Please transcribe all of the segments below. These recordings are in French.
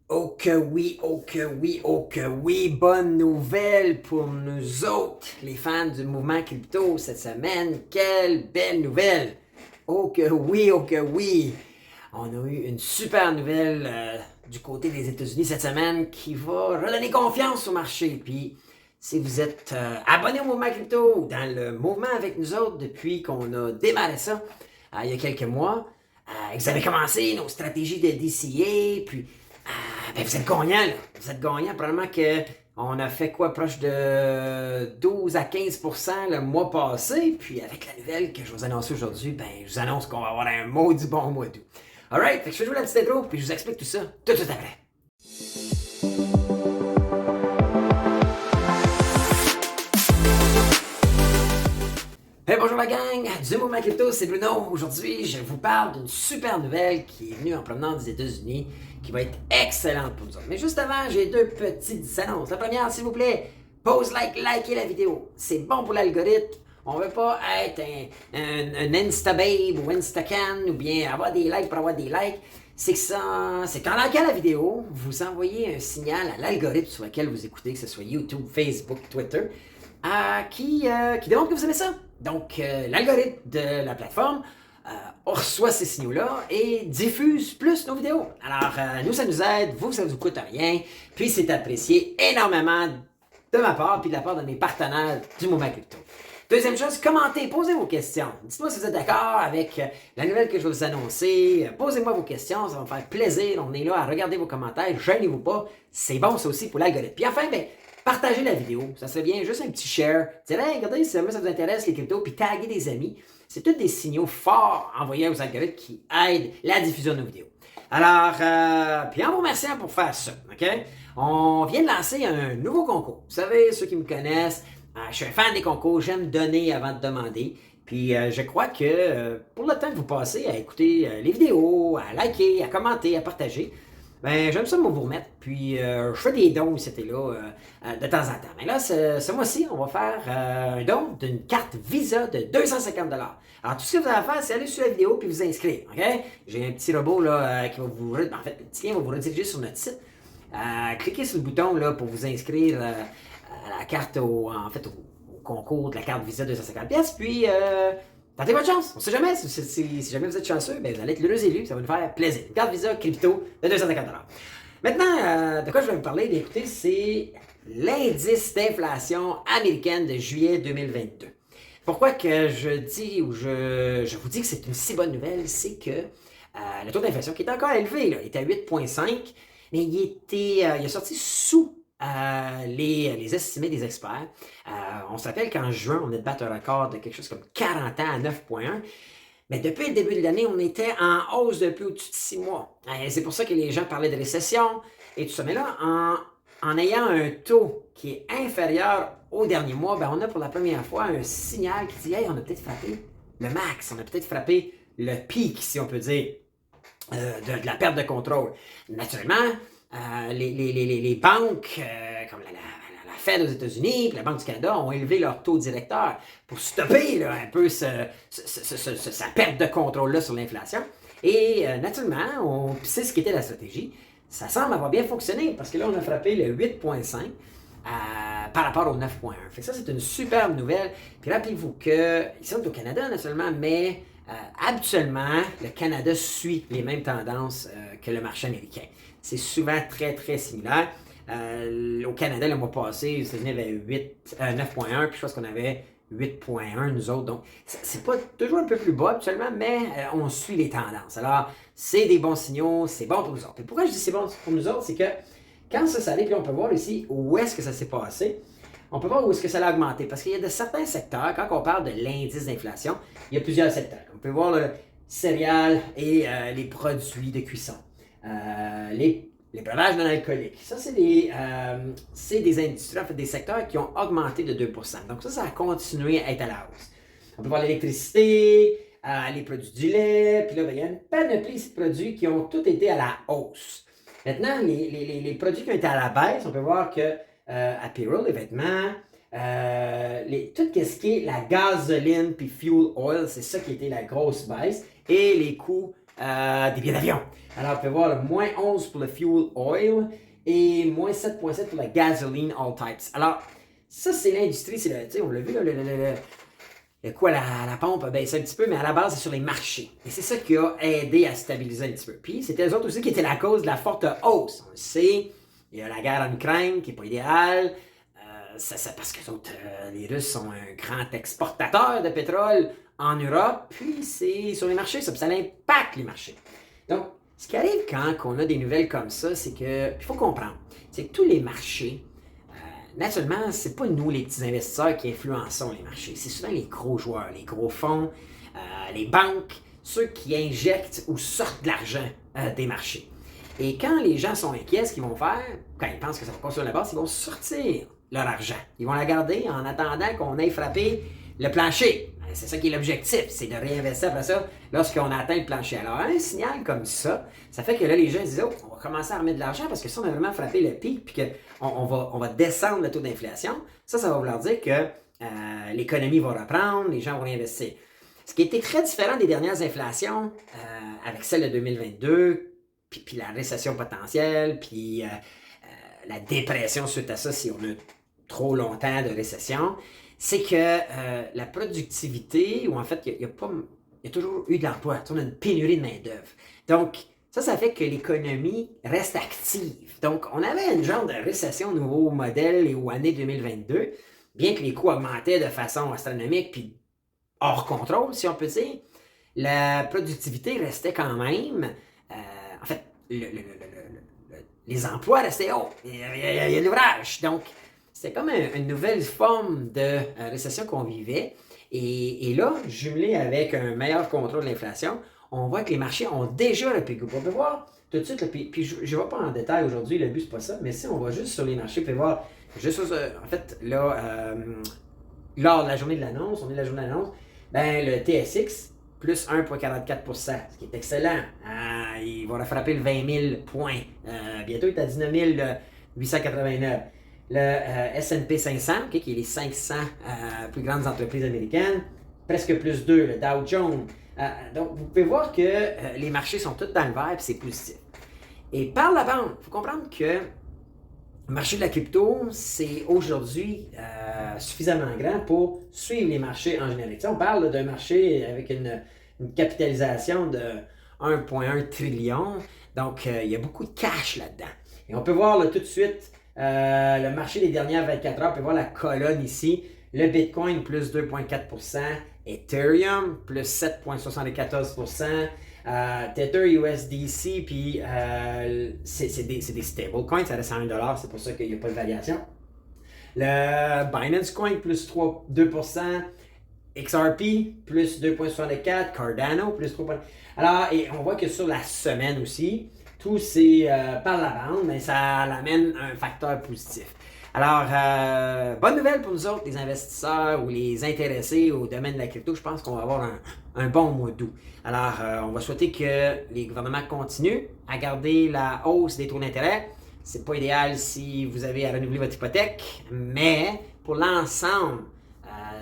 Oh que oui, oh que oui, oh que oui, bonne nouvelle pour nous autres, les fans du mouvement crypto cette semaine. Quelle belle nouvelle! Oh que oui, oh que oui! On a eu une super nouvelle du côté des États-Unis cette semaine qui va redonner confiance au marché. Puis, si vous êtes abonné au mouvement crypto ou dans le mouvement avec nous autres depuis qu'on a démarré ça il y a quelques mois, vous avez commencé nos stratégies de DCA, puis ben vous êtes gagnant, là. Vous êtes gagnant. Probablement qu'on a fait quoi, proche de 12 à 15% le mois passé. Puis avec la nouvelle que je vous annonce aujourd'hui, ben je vous annonce qu'on va avoir un maudit bon mois d'août. Alright, fait que je fais jouer la petite intro, puis je vous explique tout ça tout de suite après. Hey, bonjour la gang du Mouvement Crypto, c'est Bruno. Aujourd'hui, je vous parle d'une super nouvelle qui est venue en provenance des États-Unis, qui va être excellente pour nous autres. Mais juste avant, j'ai deux petites annonces. La première, s'il vous plaît, pause likez la vidéo. C'est bon pour l'algorithme. On veut pas être un Instababe ou Instacan ou bien avoir des likes pour avoir des likes. C'est qu'en likant la vidéo, vous envoyez un signal à l'algorithme sur lequel vous écoutez, que ce soit YouTube, Facebook, Twitter, qui démontre que vous aimez ça. Donc, l'algorithme de la plateforme reçoit ces signaux-là et diffuse plus nos vidéos. Alors, nous, ça nous aide, vous, ça ne vous coûte rien, puis c'est apprécié énormément de ma part, puis de la part de mes partenaires du mouvement crypto. Deuxième chose, commentez, posez vos questions. Dites-moi si vous êtes d'accord avec la nouvelle que je vais vous annoncer. Posez-moi vos questions, ça va me faire plaisir. On est là à regarder vos commentaires, gênez-vous pas. C'est bon, ça aussi, pour l'algorithme. Puis enfin, ben, partagez la vidéo. Ça serait bien, juste un petit share. Dites, hey, regardez, si jamais ça vous intéresse, les cryptos, puis taguez des amis. C'est tous des signaux forts envoyés aux algorithmes qui aident la diffusion de nos vidéos. Alors, puis en vous remerciant pour faire ça, OK? On vient de lancer un nouveau concours. Vous savez, ceux qui me connaissent, je suis un fan des concours, j'aime donner avant de demander. Puis je crois que pour le temps que vous passez à écouter les vidéos, à liker, à commenter, à partager, ben j'aime ça vous remettre. Puis je fais des dons c'était là de temps en temps. Mais là, ce mois-ci, on va faire un don d'une carte Visa de 250 $. Alors tout ce que vous avez à faire, c'est aller sur la vidéo puis vous inscrire. OK? J'ai un petit robot là, qui va vous... En fait, le petit lien va vous rediriger sur notre site. Cliquez sur le bouton là, pour vous inscrire à la carte au concours de la carte Visa 250$. Puis, tentez votre chance. On sait jamais. Si jamais vous êtes chanceux, ben, vous allez être l'heureux élu. Ça va nous faire plaisir. Une carte Visa crypto de 250$. Maintenant, de quoi je vais vous parler, d'écouter, c'est l'indice d'inflation américaine de juillet 2022. Pourquoi que je dis ou je vous dis que c'est une si bonne nouvelle, c'est que le taux d'inflation qui est encore élevé, là, était à 8,5, mais il a sorti sous les estimés des experts. On se rappelle qu'en juin, on est de battre un record de quelque chose comme 40 ans à 9,1. Mais depuis le début de l'année, on était en hausse depuis au-dessus de 6 mois. Et c'est pour ça que les gens parlaient de récession et tout ça. Mais là, en ayant un taux qui est inférieur au dernier mois, ben on a pour la première fois un signal qui dit « Hey, on a peut-être frappé le max, on a peut-être frappé le pic, si on peut dire, de la perte de contrôle. » Naturellement, les banques, comme la Fed aux États-Unis et la Banque du Canada, ont élevé leur taux directeur pour stopper là, un peu sa perte de contrôle-là sur l'inflation. Et naturellement, c'est ce qui était la stratégie. Ça semble avoir bien fonctionné parce que là, on a frappé le 8,5 par rapport au 9,1. Fait que ça, c'est une superbe nouvelle. Puis rappelez-vous que, ici, on est au Canada, naturellement, mais habituellement, le Canada suit les mêmes tendances que le marché américain. C'est souvent très, très similaire. Au Canada, le mois passé, les États-Unis avaient 9,1, puis je pense qu'on avait 8,1 nous autres. Donc, c'est pas toujours un peu plus bas habituellement, mais on suit les tendances. Alors, c'est des bons signaux, c'est bon pour nous autres. Et pourquoi je dis c'est bon pour nous autres, c'est que quand ça allait, puis on peut voir ici où est-ce que ça s'est passé. On peut voir où est-ce que ça a augmenté. Parce qu'il y a de certains secteurs, quand on parle de l'indice d'inflation, il y a plusieurs secteurs. On peut voir le céréales et les produits de cuisson. Les breuvages non alcooliques. Ça, c'est des industries, en fait, des secteurs qui ont augmenté de 2%. Donc ça a continué à être à la hausse. On peut voir l'électricité, les produits du lait, puis là, il y a une panoplie de produits qui ont tous été à la hausse. Maintenant, les produits qui ont été à la baisse, on peut voir que apparel, les vêtements, tout ce qui est la gasoline puis fuel oil, c'est ça qui a été la grosse baisse. Et les coûts des billets d'avion. Alors, vous pouvez voir le moins 11 pour le fuel oil et moins 7,7 pour la gasoline all types. Alors, ça, c'est l'industrie, c'est le, tu sais, on l'a vu, là, la pompe a baissé un petit peu, mais à la base, c'est sur les marchés. Et c'est ça qui a aidé à stabiliser un petit peu. Puis, c'était eux autres aussi qui étaient la cause de la forte hausse. On le sait, il y a la guerre en Ukraine qui n'est pas idéale. C'est parce que les Russes sont un grand exportateur de pétrole en Europe, puis c'est sur les marchés, ça impacte les marchés. Donc, ce qui arrive quand on a des nouvelles comme ça, c'est que, il faut comprendre, c'est que tous les marchés, naturellement, c'est pas nous, les petits investisseurs, qui influençons les marchés. C'est souvent les gros joueurs, les gros fonds, les banques, ceux qui injectent ou sortent de l'argent des marchés. Et quand les gens sont inquiets, ce qu'ils vont faire, quand ils pensent que ça va construire la base, ils vont sortir leur argent. Ils vont la garder en attendant qu'on aille frapper le plancher. C'est ça qui est l'objectif, c'est de réinvestir après ça lorsqu'on a atteint le plancher. Alors, un signal comme ça fait que là, les gens disent, oh, on va commencer à remettre de l'argent parce que si on a vraiment frappé le pic puis qu'on va descendre le taux d'inflation, ça va vouloir dire que l'économie va reprendre, les gens vont réinvestir. Ce qui était très différent des dernières inflations avec celle de 2022, puis la récession potentielle, puis la dépression suite à ça si on a trop longtemps de récession, c'est que la productivité, ou en fait, il y a toujours eu de l'emploi. On a une pénurie de main-d'œuvre. Donc, ça fait que l'économie reste active. Donc, on avait une genre de récession nouveau modèle ou année 2022, bien que les coûts augmentaient de façon astronomique puis hors contrôle, si on peut dire. La productivité restait quand même. En fait, les emplois restaient hauts. Il y a de l'ouvrage. Donc, c'était comme une nouvelle forme de récession qu'on vivait. Et là, jumelé avec un meilleur contrôle de l'inflation, on voit que les marchés ont déjà repris. On peut voir tout de suite, là, puis je ne vais pas en détail aujourd'hui, le but c'est pas ça, mais si on va juste sur les marchés, vous pouvez voir, juste en fait, là, lors de la journée de l'annonce, on est la journée de l'annonce, ben, le TSX, plus 1,44 ce qui est excellent. Il va frapper le 20 000 points. Bientôt, il est à 19 889. Le S&P 500, okay, qui est les 500 plus grandes entreprises américaines, presque plus 2, le Dow Jones. Donc, vous pouvez voir que les marchés sont tous dans le vert et c'est positif. Et par la bande, il faut comprendre que le marché de la crypto, c'est aujourd'hui suffisamment grand pour suivre les marchés en général. On parle d'un marché avec une capitalisation de 1,1 trillion. Donc, il y a beaucoup de cash là-dedans. Et on peut voir là, tout de suite le marché des dernières 24 heures. On peut voir la colonne ici. Le Bitcoin, plus 2,4%. Ethereum, plus 7,74%. Tether USDC, puis c'est des stablecoins, ça reste à 1$, c'est pour ça qu'il n'y a pas de variation. Le Binance Coin, plus 2%. XRP, plus 2,64%. Cardano, plus 3%. Alors, et on voit que sur la semaine aussi, tout c'est par la bande, mais ça amène un facteur positif. Alors, bonne nouvelle pour nous autres, les investisseurs ou les intéressés au domaine de la crypto. Je pense qu'on va avoir un bon mois d'août. Alors, on va souhaiter que les gouvernements continuent à garder la hausse des taux d'intérêt. C'est pas idéal si vous avez à renouveler votre hypothèque, mais pour l'ensemble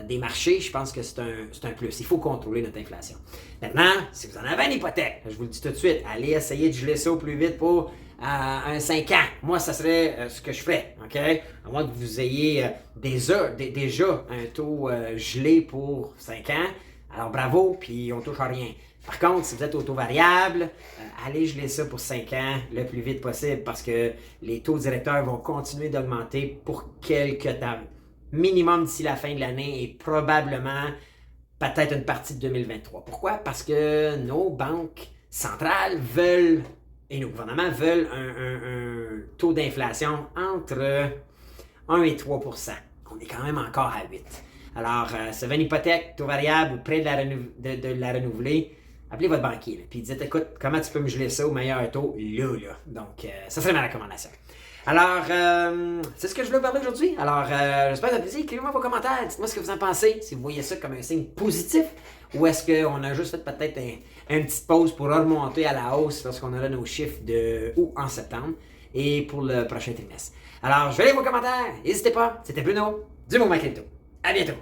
des marchés, je pense que c'est un plus. Il faut contrôler notre inflation. Maintenant, si vous en avez une hypothèque, je vous le dis tout de suite, allez essayer de geler ça au plus vite pour un 5 ans. Moi, ça serait ce que je ferais, OK? À moins que vous ayez déjà un taux gelé pour 5 ans. Alors, bravo, puis on touche à rien. Par contre, si vous êtes au taux variable, allez geler ça pour 5 ans le plus vite possible parce que les taux directeurs vont continuer d'augmenter pour quelques temps. Minimum d'ici la fin de l'année et probablement peut-être une partie de 2023. Pourquoi? Parce que nos banques centrales veulent et nos gouvernements veulent un taux d'inflation entre 1 et 3%. On est quand même encore à 8. Alors, si vous avez une hypothèque, taux variable ou près de la renouveler, appelez votre banquier. Puis dites, écoute, comment tu peux me geler ça au meilleur taux? Là. Donc, ça serait ma recommandation. Alors, c'est ce que je voulais vous parler aujourd'hui. Alors, j'espère que vous avez plaisir. Écrivez-moi vos commentaires. Dites-moi ce que vous en pensez. Si vous voyez ça comme un signe positif ou est-ce qu'on a juste fait peut-être une petite pause pour remonter à la hausse lorsqu'on aura nos chiffres de août en septembre et pour le prochain trimestre. Alors, je vais lire vos commentaires. N'hésitez pas. C'était Bruno du Mouvement Crypto. À bientôt.